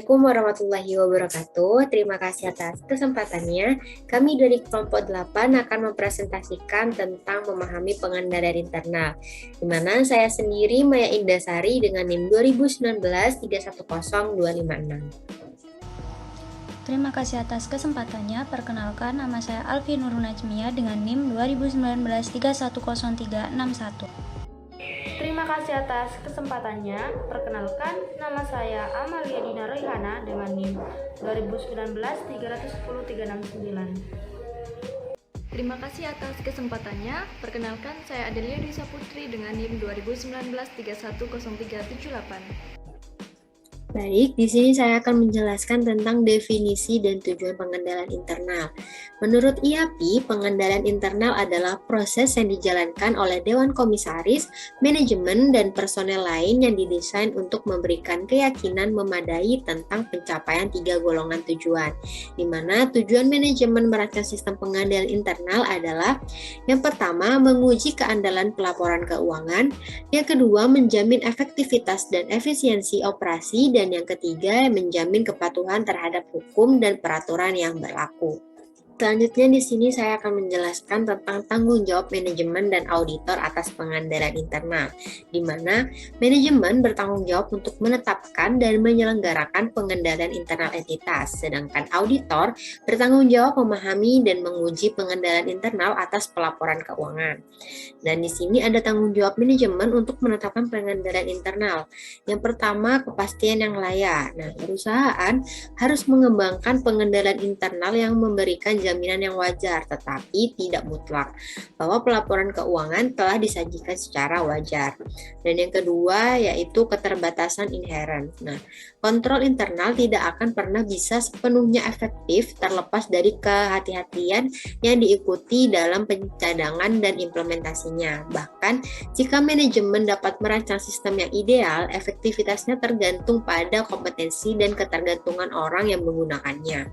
Assalamualaikum warahmatullahi wabarakatuh. Terima kasih atas kesempatannya. Kami dari kelompok 8 akan mempresentasikan tentang memahami pengendalian internal, di mana saya sendiri Maya Indasari dengan NIM 2019-310256. Terima kasih atas kesempatannya. Perkenalkan, nama saya Alfi Nurul Najmia dengan NIM 2019-310361. Terima kasih atas kesempatannya. Perkenalkan, nama saya Amalia Dina Royhana dengan NIM 2019-310-369. Terima kasih atas kesempatannya. Perkenalkan, saya Adelia Dwi Saputri dengan NIM 2019-310378. Baik, di sini saya akan menjelaskan tentang definisi dan tujuan pengendalian internal. Menurut IAPI, pengendalian internal adalah proses yang dijalankan oleh Dewan Komisaris, manajemen, dan personel lain yang didesain untuk memberikan keyakinan memadai tentang pencapaian 3 golongan tujuan, di mana tujuan manajemen merancang sistem pengendalian internal adalah yang pertama, menguji keandalan pelaporan keuangan, yang kedua, menjamin efektivitas dan efisiensi operasi, dan yang ketiga, menjamin kepatuhan terhadap hukum dan peraturan yang berlaku. Selanjutnya di sini saya akan menjelaskan tentang tanggung jawab manajemen dan auditor atas pengendalian internal, di mana manajemen bertanggung jawab untuk menetapkan dan menyelenggarakan pengendalian internal entitas, sedangkan auditor bertanggung jawab memahami dan menguji pengendalian internal atas pelaporan keuangan. Dan di sini ada tanggung jawab manajemen untuk menetapkan pengendalian internal. Yang pertama, kepastian yang layak. Nah, perusahaan harus mengembangkan pengendalian internal yang memberikan jaminan yang wajar, tetapi tidak mutlak, bahwa pelaporan keuangan telah disajikan secara wajar. Dan yang kedua, yaitu keterbatasan inheren. Nah, kontrol internal tidak akan pernah bisa sepenuhnya efektif terlepas dari kehati-hatian yang diikuti dalam pencadangan dan implementasinya. Bahkan, jika manajemen dapat merancang sistem yang ideal, efektivitasnya tergantung pada kompetensi dan ketergantungan orang yang menggunakannya.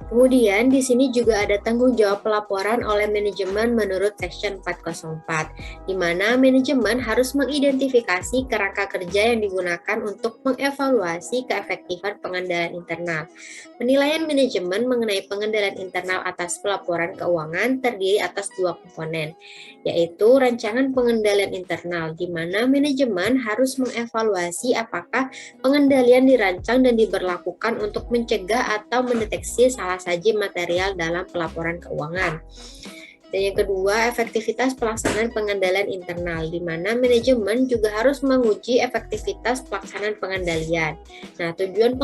Kemudian di sini juga ada tanggung jawab pelaporan oleh manajemen menurut Section 404, di mana manajemen harus mengidentifikasi kerangka kerja yang digunakan untuk mengevaluasi keefektifan pengendalian internal. Penilaian manajemen mengenai pengendalian internal atas pelaporan keuangan terdiri atas 2 komponen, yaitu rancangan pengendalian internal, di mana manajemen harus mengevaluasi apakah pengendalian dirancang dan diberlakukan untuk mencegah atau mendeteksi salah saji material dalam pelaporan keuangan. Dan yang kedua, efektivitas pelaksanaan pengendalian internal, di mana manajemen juga harus menguji efektivitas pelaksanaan pengendalian. Nah, tujuan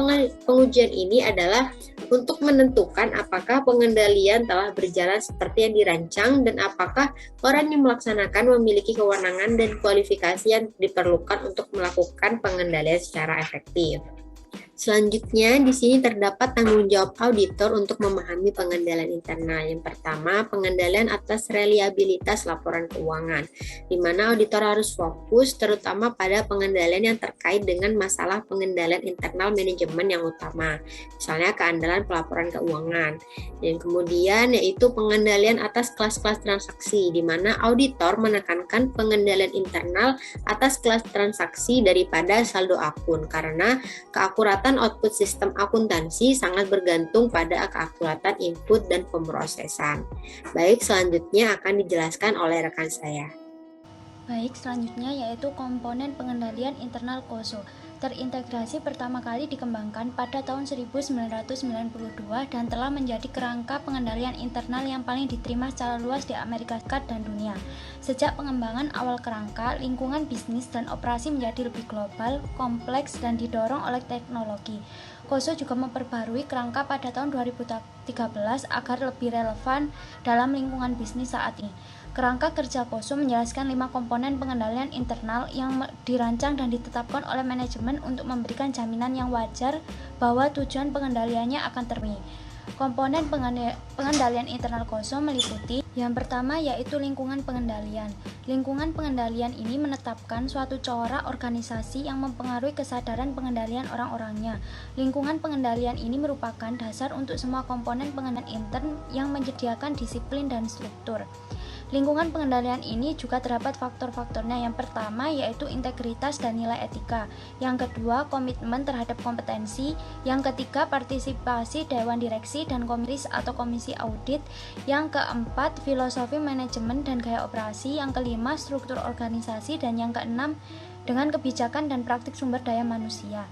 pengujian ini adalah untuk menentukan apakah pengendalian telah berjalan seperti yang dirancang dan apakah orang yang melaksanakan memiliki kewenangan dan kualifikasi yang diperlukan untuk melakukan pengendalian secara efektif. Selanjutnya, di sini terdapat tanggung jawab auditor untuk memahami pengendalian internal. Yang pertama, pengendalian atas reliabilitas laporan keuangan, di mana auditor harus fokus terutama pada pengendalian yang terkait dengan masalah pengendalian internal manajemen yang utama, misalnya keandalan pelaporan keuangan. Dan kemudian yaitu pengendalian atas kelas-kelas transaksi, di mana auditor menekankan pengendalian internal atas kelas transaksi daripada saldo akun, karena keakuratan output sistem akuntansi sangat bergantung pada keakuratan input dan pemrosesan. Baik, selanjutnya akan dijelaskan oleh rekan saya. Baik, selanjutnya yaitu komponen pengendalian internal KOSO. Terintegrasi pertama kali dikembangkan pada tahun 1992 dan telah menjadi kerangka pengendalian internal yang paling diterima secara luas di Amerika Serikat dan dunia. Sejak pengembangan awal kerangka, lingkungan bisnis dan operasi menjadi lebih global, kompleks, dan didorong oleh teknologi. KOSO juga memperbarui kerangka pada tahun 2013 agar lebih relevan dalam lingkungan bisnis saat ini. Kerangka kerja KOSO menjelaskan 5 komponen pengendalian internal yang dirancang dan ditetapkan oleh manajemen untuk memberikan jaminan yang wajar bahwa tujuan pengendaliannya akan terpenuhi. Komponen pengendalian internal KOSO meliputi yang pertama yaitu lingkungan pengendalian. Lingkungan pengendalian ini menetapkan suatu corak organisasi yang mempengaruhi kesadaran pengendalian orang-orangnya. Lingkungan pengendalian ini merupakan dasar untuk semua komponen pengendalian intern yang menyediakan disiplin dan struktur. Lingkungan pengendalian ini juga terdapat faktor-faktornya. Yang pertama yaitu integritas dan nilai etika. Yang kedua, komitmen terhadap kompetensi. Yang ketiga, partisipasi dewan direksi dan komisi atau komisi audit. Yang keempat, filosofi manajemen dan gaya operasi. Yang kelima, struktur organisasi. Dan yang keenam, dengan kebijakan dan praktik sumber daya manusia.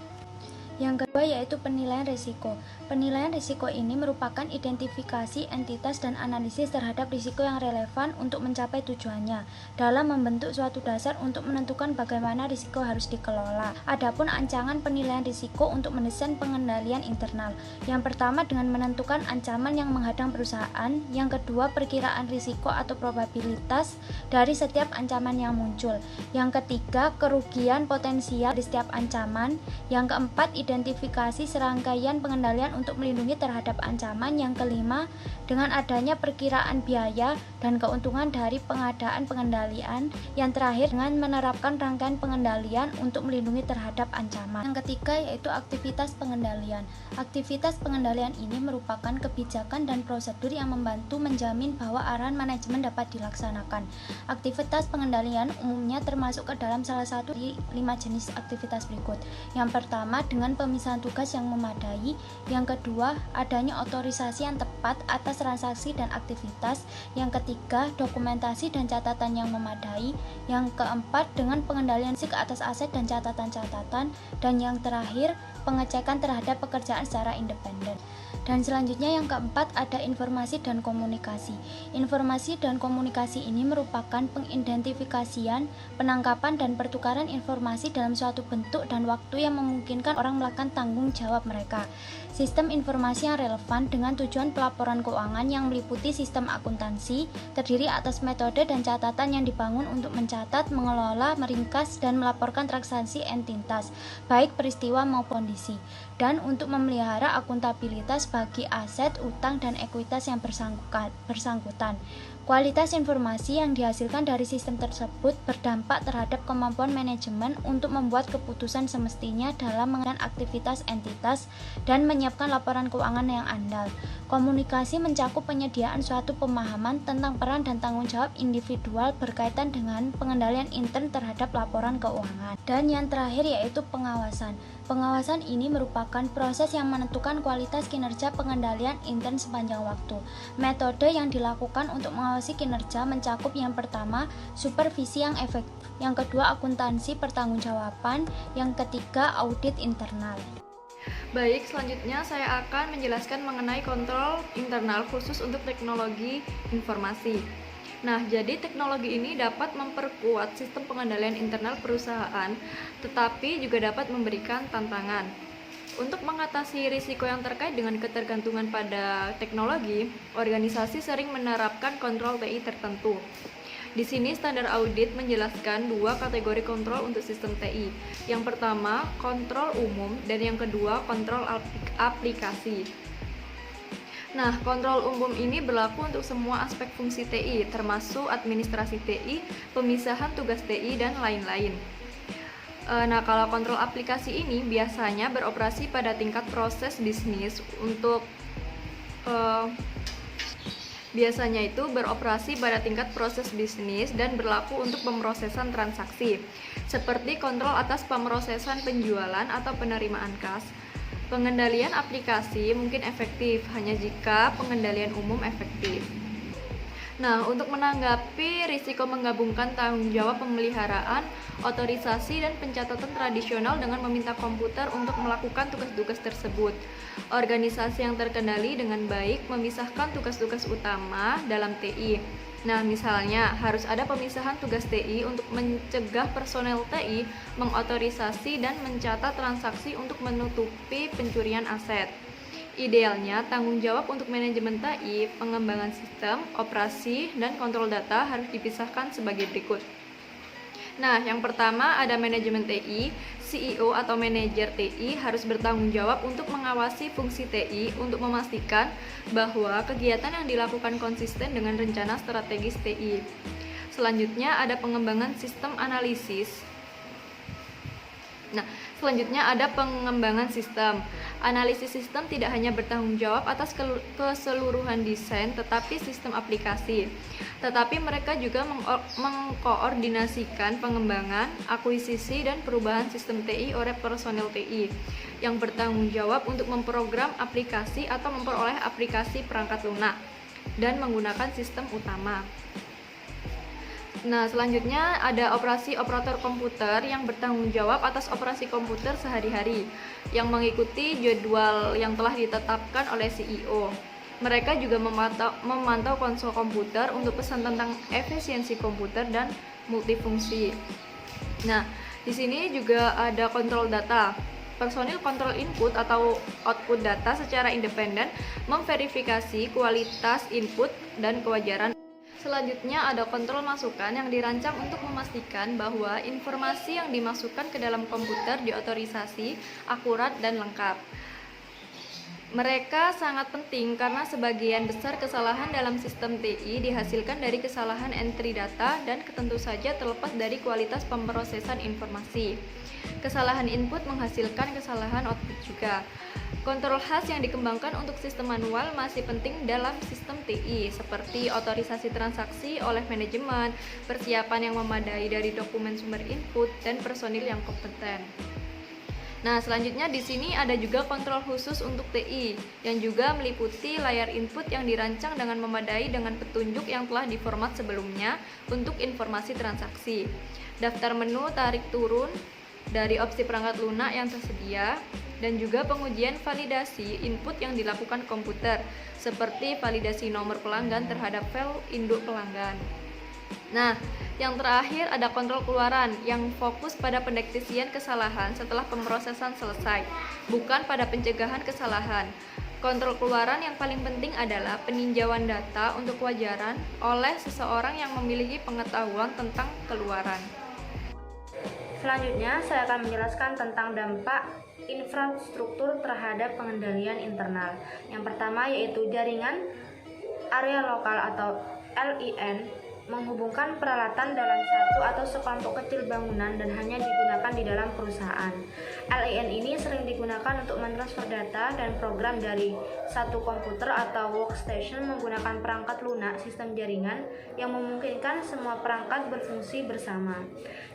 Yang kedua yaitu penilaian risiko. Penilaian risiko ini merupakan identifikasi entitas dan analisis terhadap risiko yang relevan untuk mencapai tujuannya dalam membentuk suatu dasar untuk menentukan bagaimana risiko harus dikelola. Adapun ancaman penilaian risiko untuk mendesain pengendalian internal. Yang pertama dengan menentukan ancaman yang menghadang perusahaan. Yang kedua perkiraan risiko atau probabilitas dari setiap ancaman yang muncul. Yang ketiga kerugian potensial dari setiap ancaman. Yang keempat identifikasi serangkaian pengendalian untuk melindungi terhadap ancaman. Yang kelima, dengan adanya perkiraan biaya dan keuntungan dari pengadaan pengendalian. Yang terakhir, dengan menerapkan rangkaian pengendalian untuk melindungi terhadap ancaman. Yang ketiga yaitu aktivitas pengendalian. Aktivitas pengendalian ini merupakan kebijakan dan prosedur yang membantu menjamin bahwa arahan manajemen dapat dilaksanakan. Aktivitas pengendalian umumnya termasuk ke dalam salah satu dari 5 jenis aktivitas berikut. Yang pertama, dengan pemisahan tugas yang memadai. Yang kedua, adanya otorisasi yang tepat atas transaksi dan aktivitas. Yang ketiga, dokumentasi dan catatan yang memadai. Yang keempat, dengan pengendalian risiko atas aset dan catatan-catatan. Dan yang terakhir, pengecekan terhadap pekerjaan secara independen. Dan selanjutnya yang keempat ada informasi dan komunikasi. Informasi dan komunikasi ini merupakan pengidentifikasian, penangkapan dan pertukaran informasi dalam suatu bentuk dan waktu yang memungkinkan orang melakukan tanggung jawab mereka. Sistem informasi yang relevan dengan tujuan pelaporan keuangan yang meliputi sistem akuntansi, terdiri atas metode dan catatan yang dibangun untuk mencatat, mengelola, meringkas, dan melaporkan transaksi entitas, baik peristiwa maupun kondisi, dan untuk memelihara akuntabilitas bagi aset, utang, dan ekuitas yang bersangkutan. Kualitas informasi yang dihasilkan dari sistem tersebut berdampak terhadap kemampuan manajemen untuk membuat keputusan semestinya dalam mengenai aktivitas entitas dan menyiapkan laporan keuangan yang andal. Komunikasi mencakup penyediaan suatu pemahaman tentang peran dan tanggung jawab individual berkaitan dengan pengendalian intern terhadap laporan keuangan. Dan yang terakhir yaitu pengawasan. Pengawasan ini merupakan proses yang menentukan kualitas kinerja pengendalian intern sepanjang waktu. Metode yang dilakukan untuk mengawasi kinerja mencakup yang pertama, supervisi yang efektif, yang kedua, akuntansi pertanggungjawaban, yang ketiga, audit internal. Baik, selanjutnya saya akan menjelaskan mengenai kontrol internal khusus untuk teknologi informasi. Nah, jadi teknologi ini dapat memperkuat sistem pengendalian internal perusahaan, tetapi juga dapat memberikan tantangan. Untuk mengatasi risiko yang terkait dengan ketergantungan pada teknologi, organisasi sering menerapkan kontrol TI tertentu. Di sini standar audit menjelaskan dua kategori kontrol untuk sistem TI. Yang pertama, kontrol umum, dan yang kedua, kontrol aplikasi. Nah, kontrol umum ini berlaku untuk semua aspek fungsi TI, termasuk administrasi TI, pemisahan tugas TI, dan lain-lain. Nah, kalau kontrol aplikasi ini biasanya beroperasi pada tingkat proses bisnis dan berlaku untuk pemrosesan transaksi, seperti kontrol atas pemrosesan penjualan atau penerimaan kas. Pengendalian aplikasi mungkin efektif hanya jika pengendalian umum efektif. Nah, untuk menanggapi risiko menggabungkan tanggung jawab pemeliharaan, otorisasi, dan pencatatan tradisional dengan meminta komputer untuk melakukan tugas-tugas tersebut. Organisasi yang terkendali dengan baik memisahkan tugas-tugas utama dalam TI. Nah, misalnya harus ada pemisahan tugas TI untuk mencegah personel TI mengotorisasi dan mencatat transaksi untuk menutupi pencurian aset. Idealnya, tanggung jawab untuk manajemen TI, pengembangan sistem, operasi, dan kontrol data harus dipisahkan sebagai berikut. Nah, yang pertama ada manajemen TI. CEO atau manajer TI harus bertanggung jawab untuk mengawasi fungsi TI untuk memastikan bahwa kegiatan yang dilakukan konsisten dengan rencana strategis TI. Selanjutnya ada pengembangan sistem analisis. Selanjutnya ada pengembangan sistem. Analisis sistem tidak hanya bertanggung jawab atas keseluruhan desain, tetapi sistem aplikasi. tetapi mereka juga mengkoordinasikan pengembangan, akuisisi, dan perubahan sistem TI oleh personil TI yang bertanggung jawab untuk memprogram aplikasi atau memperoleh aplikasi perangkat lunak dan menggunakan sistem utama. Nah, selanjutnya ada operasi operator komputer yang bertanggung jawab atas operasi komputer sehari-hari yang mengikuti jadwal yang telah ditetapkan oleh CEO. Mereka juga memantau konsol komputer untuk pesan tentang efisiensi komputer dan multifungsi. Nah, di sini juga ada kontrol data. Personil kontrol input atau output data secara independen memverifikasi kualitas input dan kewajaran. Selanjutnya ada kontrol masukan yang dirancang untuk memastikan bahwa informasi yang dimasukkan ke dalam komputer diotorisasi, akurat, dan lengkap. Mereka sangat penting karena sebagian besar kesalahan dalam sistem TI dihasilkan dari kesalahan entry data dan tentu saja terlepas dari kualitas pemrosesan informasi. Kesalahan input menghasilkan kesalahan output juga. Kontrol khas yang dikembangkan untuk sistem manual masih penting dalam sistem TI, seperti otorisasi transaksi oleh manajemen, persiapan yang memadai dari dokumen sumber input, dan personil yang kompeten. Nah, selanjutnya di sini ada juga kontrol khusus untuk TI yang juga meliputi layar input yang dirancang dengan memadai dengan petunjuk yang telah diformat sebelumnya untuk informasi transaksi. Daftar menu tarik turun dari opsi perangkat lunak yang tersedia dan juga pengujian validasi input yang dilakukan komputer seperti validasi nomor pelanggan terhadap file induk pelanggan. Nah, yang terakhir ada kontrol keluaran yang fokus pada pendeteksian kesalahan setelah pemrosesan selesai, bukan pada pencegahan kesalahan. Kontrol keluaran yang paling penting adalah peninjauan data untuk kewajaran oleh seseorang yang memiliki pengetahuan tentang keluaran. Selanjutnya, saya akan menjelaskan tentang dampak infrastruktur terhadap pengendalian internal. Yang pertama yaitu jaringan area lokal atau LIN menghubungkan peralatan dalam satu atau sekelompok kecil bangunan dan hanya digunakan di dalam perusahaan. LIN ini sering digunakan untuk mentransfer data dan program dari satu komputer atau workstation menggunakan perangkat lunak sistem jaringan yang memungkinkan semua perangkat berfungsi bersama.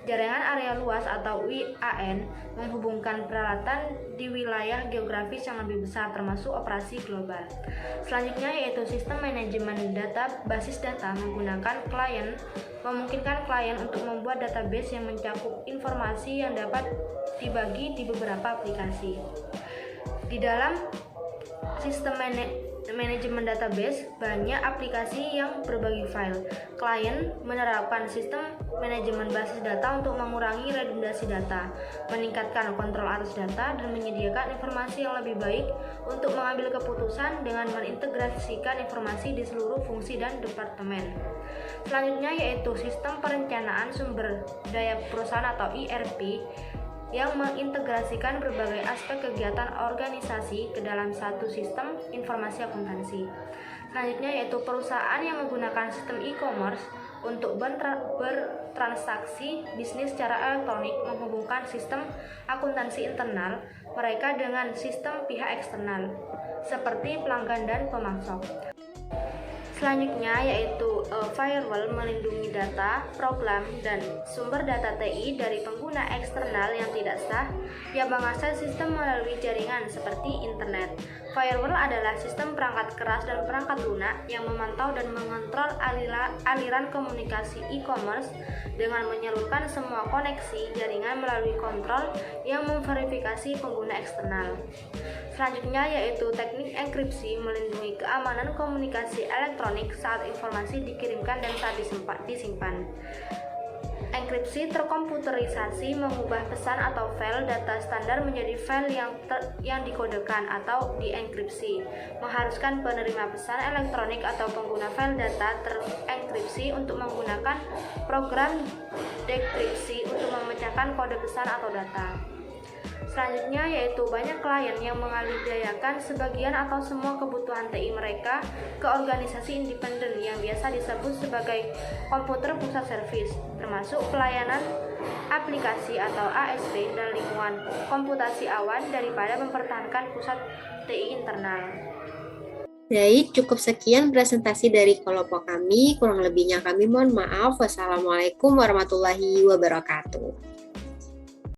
Jaringan area luas atau WAN menghubungkan peralatan di wilayah geografis yang lebih besar termasuk operasi global. Selanjutnya yaitu sistem manajemen data basis data menggunakan klien memungkinkan klien untuk membuat database yang mencakup informasi yang dapat dibagi di beberapa aplikasi. Di dalam sistem manajemen database, banyak aplikasi yang berbagi file. Klien menerapkan sistem manajemen basis data untuk mengurangi redundasi data, meningkatkan kontrol arus data, dan menyediakan informasi yang lebih baik untuk mengambil keputusan dengan mengintegrasikan informasi di seluruh fungsi dan departemen. Selanjutnya yaitu sistem perencanaan sumber daya perusahaan atau ERP yang mengintegrasikan berbagai aspek kegiatan organisasi ke dalam satu sistem informasi akuntansi. Selanjutnya yaitu perusahaan yang menggunakan sistem e-commerce untuk bertransaksi bisnis secara elektronik menghubungkan sistem akuntansi internal mereka dengan sistem pihak eksternal seperti pelanggan dan pemasok. Selanjutnya yaitu firewall melindungi data, program, dan sumber data TI dari pengguna eksternal yang tidak sah yang mengakses sistem melalui jaringan seperti internet. Firewall adalah sistem perangkat keras dan perangkat lunak yang memantau dan mengontrol aliran komunikasi e-commerce dengan menyalurkan semua koneksi jaringan melalui kontrol yang memverifikasi pengguna eksternal. Selanjutnya yaitu teknik enkripsi melindungi keamanan komunikasi elektronik saat informasi dikirimkan dan saat disimpan. Enkripsi terkomputerisasi mengubah pesan atau file data standar menjadi file yang dikodekan atau dienkripsi, mengharuskan penerima pesan elektronik atau pengguna file data terenkripsi untuk menggunakan program dekripsi untuk memecahkan kode pesan atau data. Selanjutnya yaitu banyak klien yang mengalihdayakan sebagian atau semua kebutuhan TI mereka ke organisasi independen yang biasa disebut sebagai komputer pusat servis, termasuk pelayanan aplikasi atau ASP dan lingkungan komputasi awan daripada mempertahankan pusat TI internal. Baik, cukup sekian presentasi dari kelompok kami. Kurang lebihnya kami mohon maaf. Wassalamualaikum warahmatullahi wabarakatuh.